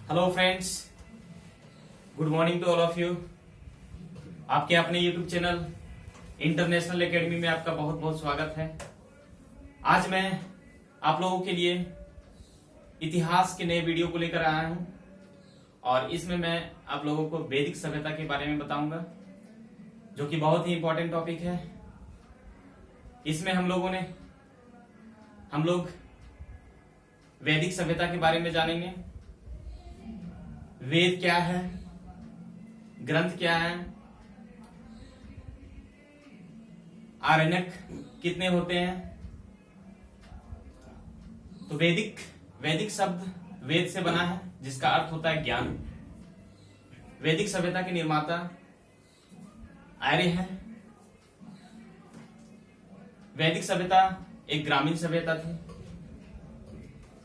Hello friends, good morning to all of you. आपके अपने YouTube channel international academy में आपका बहुत बहुत स्वागत है। आज मैं आप लोगों के लिए इतिहास के नए वीडियो को लेकर आया हूं और इसमें मैं आप लोगों को वैदिक सभ्यता के बारे में बताऊंगा, जो कि बहुत ही इंपॉर्टेंट टॉपिक है। इसमें हम लोग वैदिक सभ्यता के बारे में जानेंगे। वेद क्या है, ग्रंथ क्या है, आरण्यक कितने होते हैं। तो वैदिक शब्द वेद से बना है, जिसका अर्थ होता है ज्ञान। वैदिक सभ्यता के निर्माता आर्य हैं। वैदिक सभ्यता एक ग्रामीण सभ्यता थी।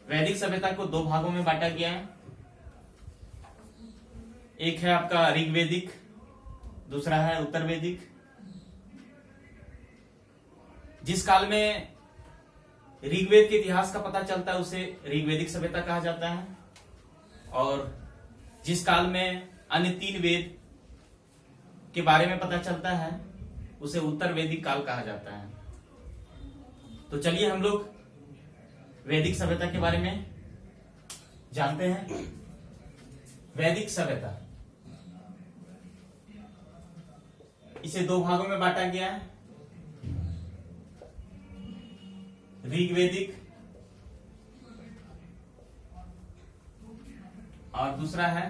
वैदिक सभ्यता को दो भागों में बांटा गया है। एक है आपका ऋग्वैदिक, दूसरा है उत्तर वैदिक। जिस काल में ऋग्वेद के इतिहास का पता चलता है उसे ऋग्वैदिक सभ्यता कहा जाता है, और जिस काल में अन्य तीन वेद के बारे में पता चलता है उसे उत्तर वैदिक काल कहा जाता है। तो चलिए हम लोग वैदिक सभ्यता के बारे में जानते हैं। वैदिक सभ्यता, इसे दो भागों में बांटा गया है, ऋग्वैदिक और दूसरा है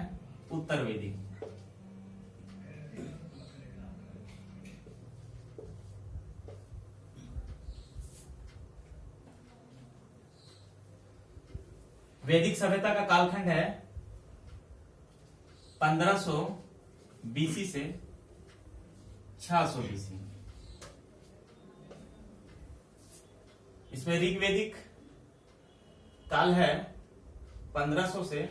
उत्तर वैदिक। वैदिक सभ्यता का कालखंड है 1500 बीसी से 600 बीसी। इसमें ऋग्वैदिक काल है 1500 से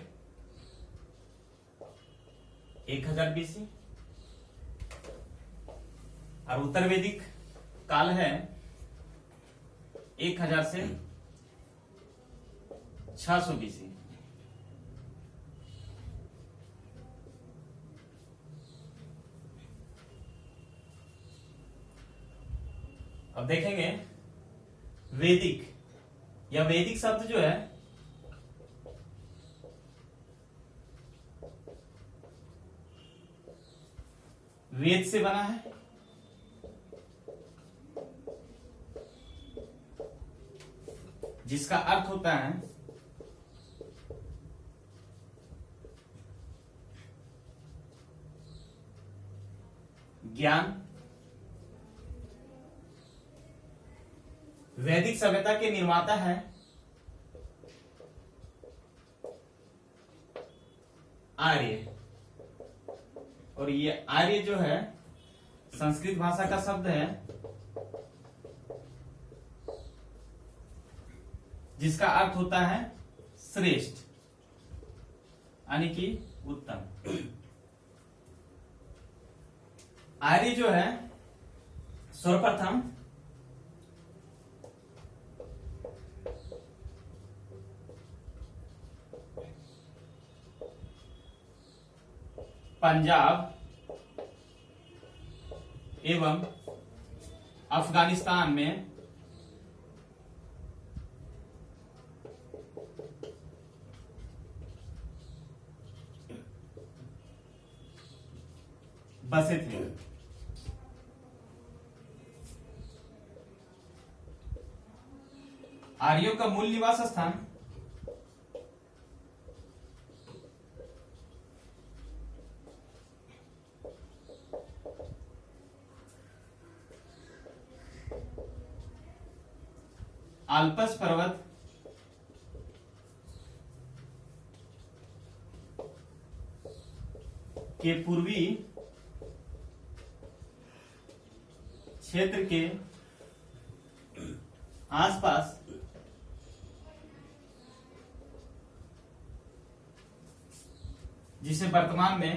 1000 बीसी, और उत्तर वैदिक काल है 1000 से 600 बीसी। अब देखेंगे वैदिक या वैदिक शब्द जो है वेद से बना है। जिसका अर्थ होता है ज्ञान। वैदिक सभ्यता के निर्माता है आर्य, और ये आर्य जो है संस्कृत भाषा का शब्द है, जिसका अर्थ होता है श्रेष्ठ, यानी कि उत्तम। आर्य जो है सर्वप्रथम पंजाब एवं अफगानिस्तान में बसे थे। आर्यों का मूल निवास स्थान आल्पस पर्वत के पूर्वी क्षेत्र के आसपास जिसे वर्तमान में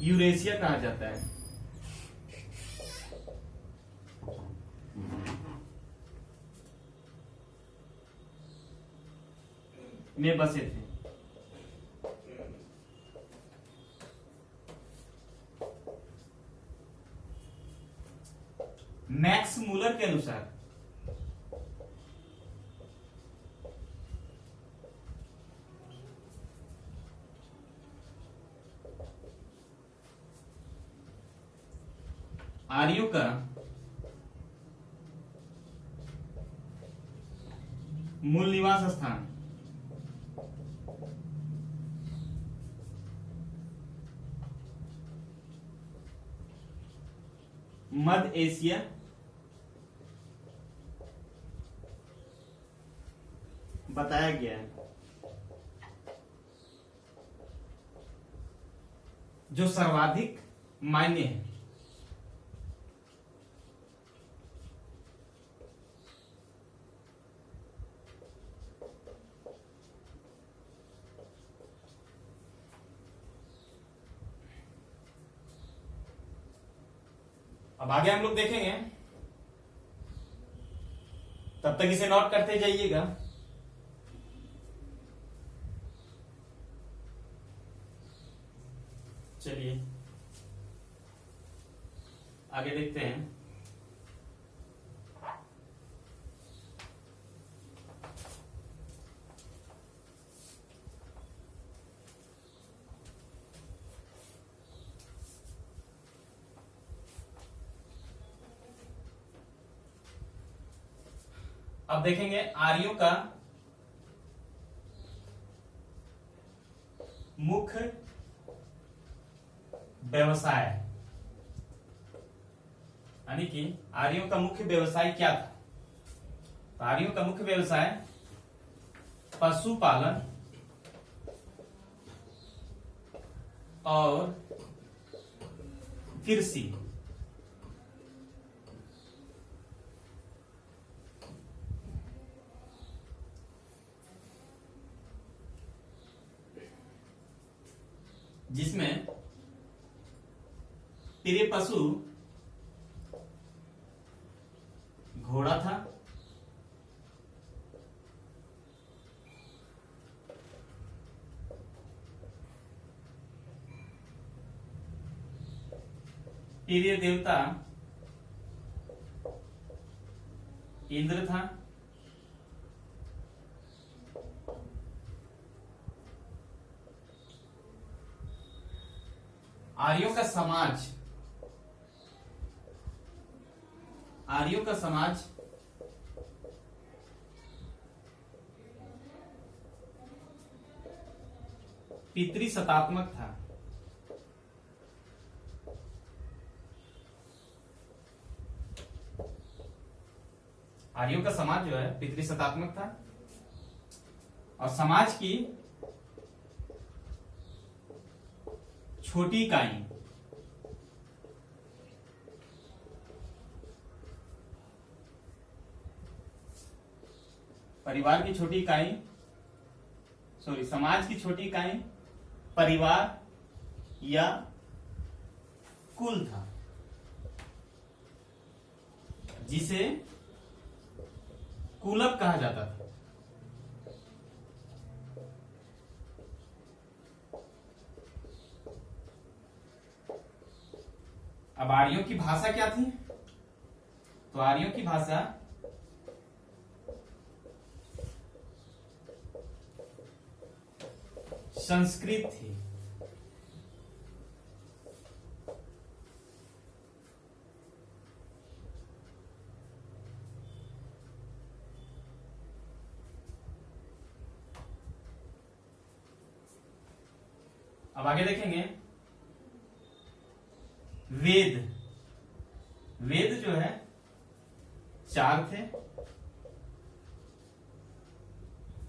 यूरेशिया कहा जाता है। में बसे थे। मैक्स मूलर के अनुसार आर्यों का मूल निवास स्थान मध्य एशिया बताया गया है, जो सर्वाधिक मान्य है। अब आगे हम लोग देखेंगे, तब तक इसे नोट करते जाइएगा। चलिए आगे देखते हैं। अब देखेंगे आर्यों का मुख्य व्यवसाय, यानी कि आर्यों का मुख्य व्यवसाय क्या था। तो आर्यों का मुख्य व्यवसाय पशुपालन और कृषि। जिसमें प्रिय पशु घोड़ा था, प्रिय देवता इंद्र था, आर्यों का समाज पितृसत्तात्मक था। आर्यों का समाज जो है पितृसत्तात्मक था और समाज की छोटी इकाई परिवार की छोटी इकाई समाज की छोटी इकाई परिवार या कुल था, जिसे कुलक कहा जाता था। अब आर्यों की भाषा क्या थी? तो आर्यों की भाषा संस्कृत थी। अब आगे देखेंगे वेद जो है 4 थे,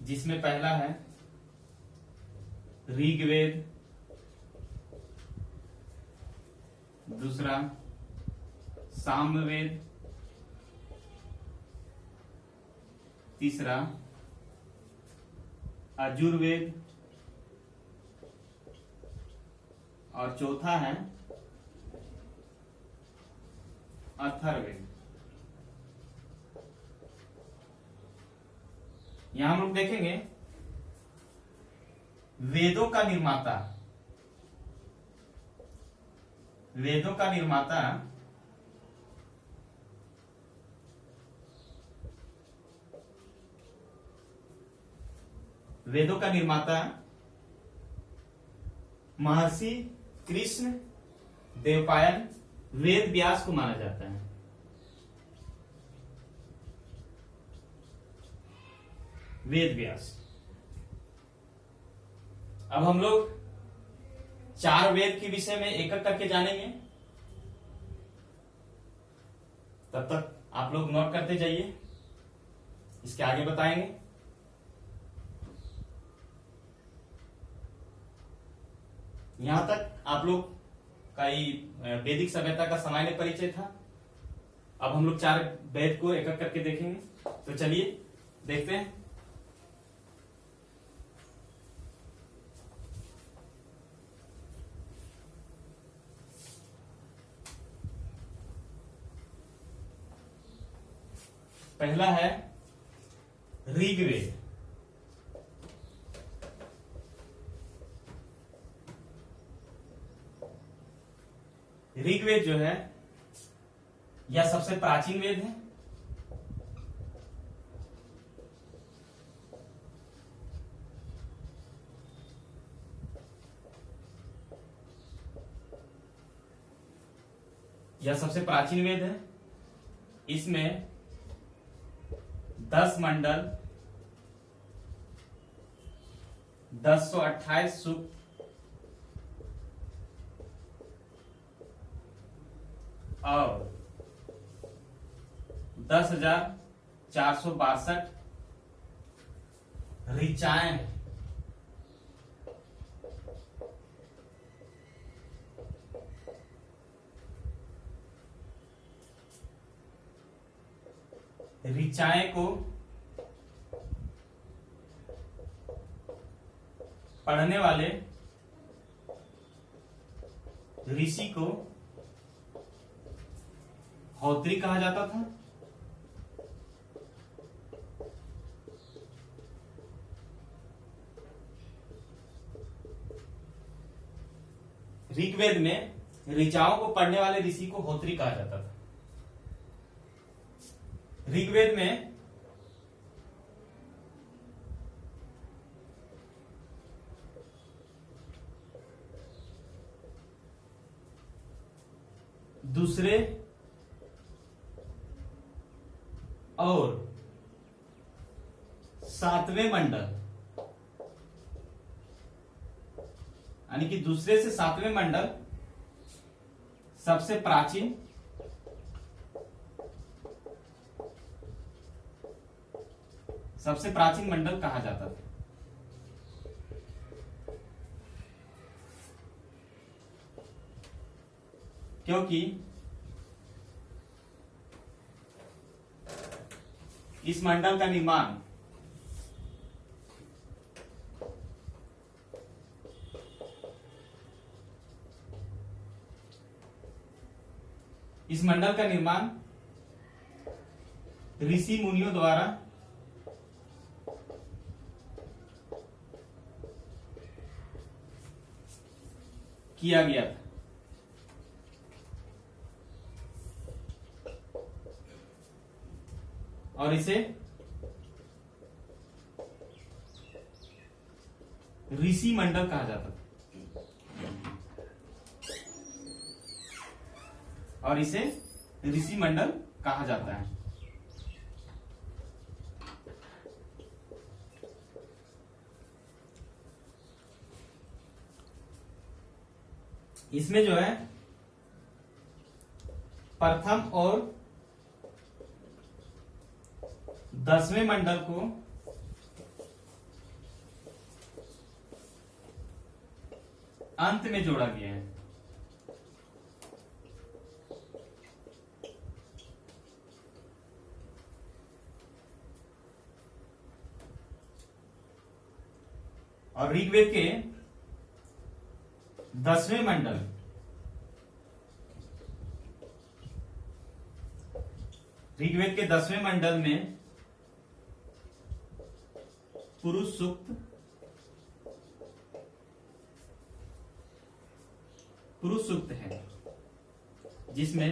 जिसमें पहला है ऋग्वेद, दूसरा सामवेद, तीसरा यजुर्वेद और चौथा है अथर्ववेद। यहां हम लोग देखेंगे वेदों का निर्माता, वेदों का निर्माता वेदों का निर्माता महर्षि कृष्ण देवपायन वेद व्यास को माना जाता है। वेद व्यास। अब हम लोग 4 वेद के विषय में एक एक करके जानेंगे। तब तक आप लोग नोट करते जाइए, इसके आगे बताएंगे। यहां तक आप लोग का ही वैदिक सभ्यता का सामान्य परिचय था। अब हम लोग 4 वेद को एक एक करके देखेंगे। तो चलिए देखते हैं। पहला है ऋग्वेद। ऋग्वेद जो है यह सबसे प्राचीन वेद है। यह सबसे प्राचीन वेद है। इसमें 10 मंडल, 1028 सूक्त और 10,462 ऋचाएं हैं। ऋचाएं को पढ़ने वाले ऋषि को होत्री कहा जाता था। ऋग्वेद में ऋचाओं को पढ़ने वाले ऋषि को होत्री कहा जाता था। ऋग्वेद में दूसरे और 7वें मंडल, यानी कि दूसरे से 7वें मंडल सबसे प्राचीन मंडल कहा जाता था। क्योंकि इस मंडल का निर्माण ऋषि मुनियों द्वारा किया गया था। और इसे ऋषि मंडल कहा जाता था। और इसे ऋषि मंडल कहा जाता है। इसमें जो है प्रथम और 10वें मंडल को अंत में जोड़ा गया है। और ऋग्वेद के 10वें मंडल में पुरुष सूक्त, पुरुष सूक्त है जिसमें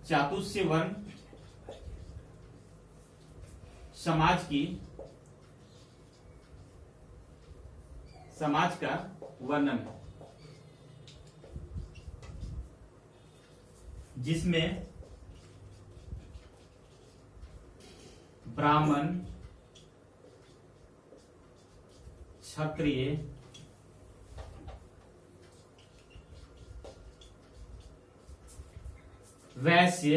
चातुष्य वर्ण समाज का वर्णन है, जिसमें ब्राह्मण, क्षत्रिय, वैश्य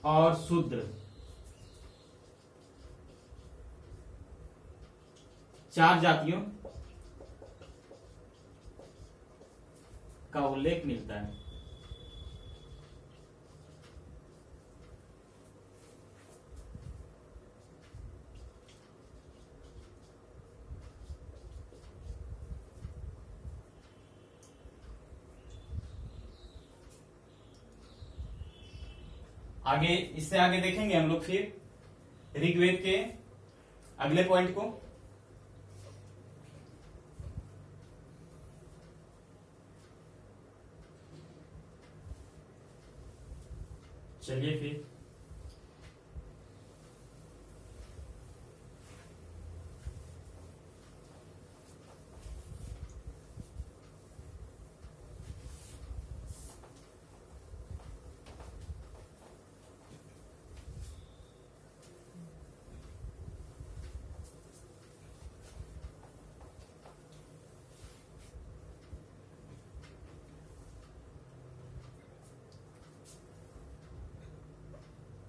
और शूद्र चार जातियों का उल्लेख मिलता है। आगे इससे आगे देखेंगे हम लोग फिर ऋग्वेद के अगले पॉइंट को। चलिए फिर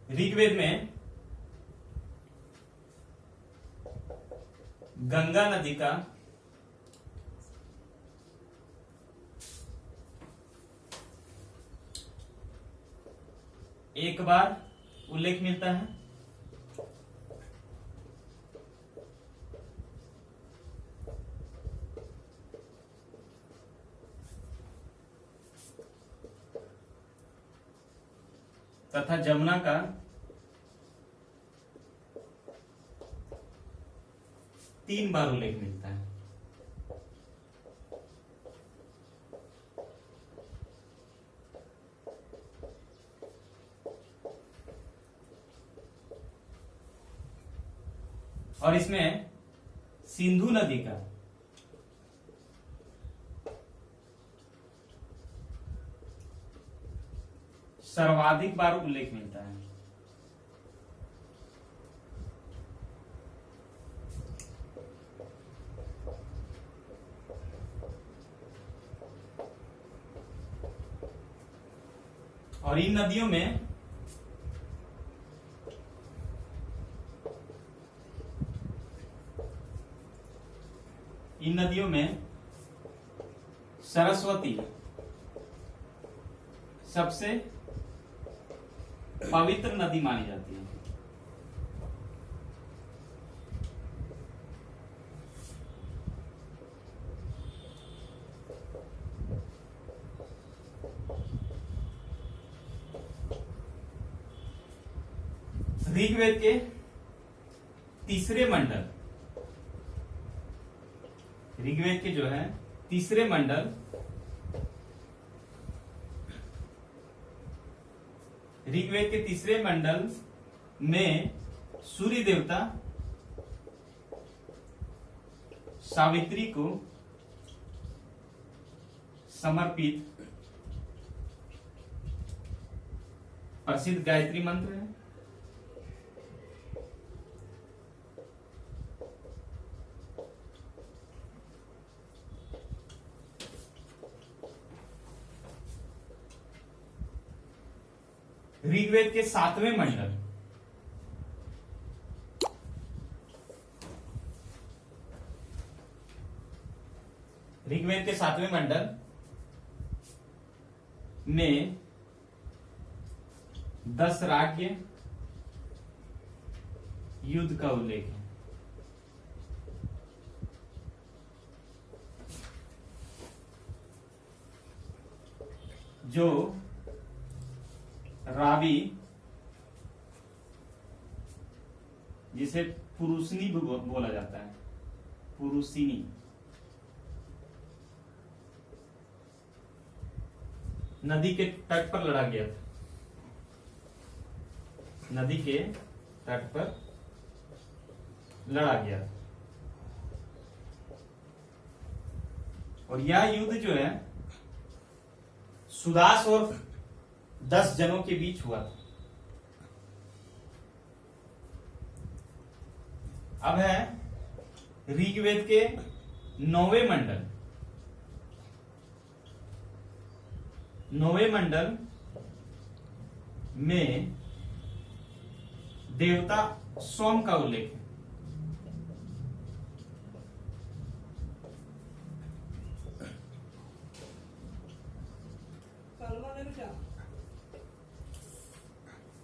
ऋग्वेद में गंगा नदी का एक बार उल्लेख मिलता है, तथा जमुना का 3 बार उल्लेख मिलता है। और इसमें सिंधु नदी का सर्वाधिक बार उल्लेख मिलता है। और इन नदियों में सरस्वती सबसे पवित्र नदी मानी जाती है। ऋग्वेद के तीसरे मंडल, ऋग्वेद के जो है तीसरे मंडल ऋग्वेद के तीसरे मंडल में सूर्य देवता सावित्री को समर्पित प्रसिद्ध गायत्री मंत्र है। ऋग्वेद के 7वें मंडल ऋग्वेद के 7वें मंडल में 10 राज्य युद्ध का उल्लेख है। जो रावी, जिसे पुरुषनी भी बोला जाता है, पुरुषिनी। नदी के तट पर लड़ा गया था, नदी के तट पर लड़ा गया था। और यह युद्ध जो है सुदास और 10 जनों के बीच हुआ था। अब है ऋग्वेद के 9वें मंडल। 9वें मंडल में देवता सोम का उल्लेख है।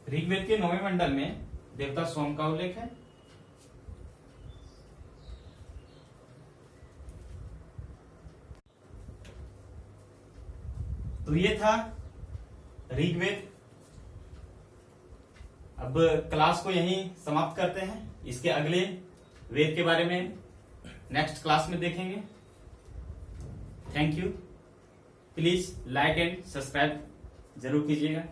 ऋग्वेद के 9वें मंडल में देवता सोम का उल्लेख है। तो ये था ऋग्वेद। अब क्लास को यहीं समाप्त करते हैं। इसके अगले वेद के बारे में नेक्स्ट क्लास में देखेंगे। Thank you. Please like and subscribe जरूर कीजिएगा।